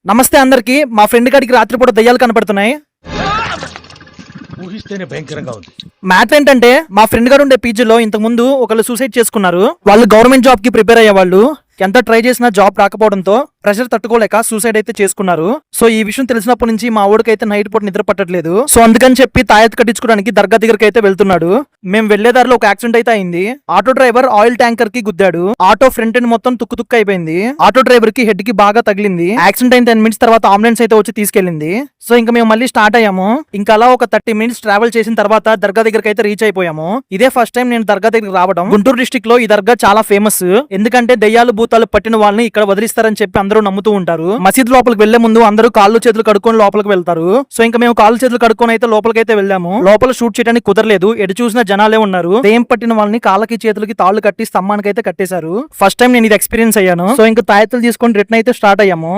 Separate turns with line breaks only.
నమస్తే అందరికి. మా ఫ్రెండ్ గారికి రాత్రిపూట దయ్యాలు కనపడుతున్నాయి.
ఊహిస్తేనే భయంకరంగా ఉంది.
మ్యాటర్ ఏంటంటే మా ఫ్రెండ్ గారు ఉండే పీజీలో ఇంతకు ముందు ఒకళ్ళు సూసైడ్ చేసుకున్నారు. వాళ్ళు గవర్నమెంట్ జాబ్ కి ప్రిపేర్ అయ్యేవాళ్ళు. ఎంత ట్రై చేసినా జాబ్ రాకపోవడంతో ప్రెషర్ తట్టుకోలేక సూసైడ్ అయితే చేసుకున్నారు. సో ఈ విషయం తెలిసినప్పటి నుంచి మా ఊడికి అయితే నైట్ పూట నిద్ర పట్టట్లేదు. సో అందుకని చెప్పి తాయెత్తు కట్టించుకోవడానికి దర్గా దగ్గరికి అయితే వెళ్తున్నాడు. మేము వెళ్లే దారిలో ఒక యాక్సిడెంట్ అయితే అయింది. ఆటో డ్రైవర్ ఆయిల్ ట్యాంకర్ కి గుద్దాడు. ఆటో ఫ్రంట్ ఎండ్ మొత్తం తుక్కు అయిపోయింది. ఆటో డ్రైవర్ కి హెడ్ కి బాగా తగిలింది. యాక్సిడెంట్ అయిన 10 మినిట్స్ తర్వాత అంబులెన్స్ అయితే వచ్చి తీసుకెళ్లింది. సో ఇంకా మేము మళ్ళీ స్టార్ట్ అయ్యాము. ఇంకా అలా ఒక 30 మినిట్స్ ట్రావెల్ చేసిన తర్వాత దర్గా దగ్గరికి అయితే రీచ్ అయిపోయాము. ఇదే ఫస్ట్ టైం నేను దర్గా దగ్గరికి రావడం. గుంటూరు డిస్ట్రిక్ట్ లో ఈ దర్గా చాలా ఫేమస్. ఎందుకంటే దయ్యాలు భూతాలు పట్టిన వాళ్ళని ఇక్కడ వదిలిస్తారని చెప్పి అందరూ నమ్ముతూ ఉంటారు. మసీద్ లోపలికి వెళ్లే ముందు అందరూ కాళ్ళు చేతులు కడుక్కొని లోపలికి వెళ్తారు. సో ఇంకా మేము కాళ్ళు చేతులు కడుక్కొని అయితే లోపలికి అయితే వెళ్ళాము. లోపల షూట్ చేయడానికి కుదరలేదు. ఎటు చూసినా జనాలే ఉన్నారు. దయ్యం పట్టిన వాళ్ళని కాళ్ళకి చేతులకి తాళ్లు కట్టి స్తంభానికి అయితే కట్టేశారు. ఫస్ట్ టైం నేను ఇది ఎక్స్పీరియన్స్ అయ్యాను. సో ఇంకా తాయెత్తులు తీసుకొని రిటర్న్ అయితే స్టార్ట్ అయ్యాము.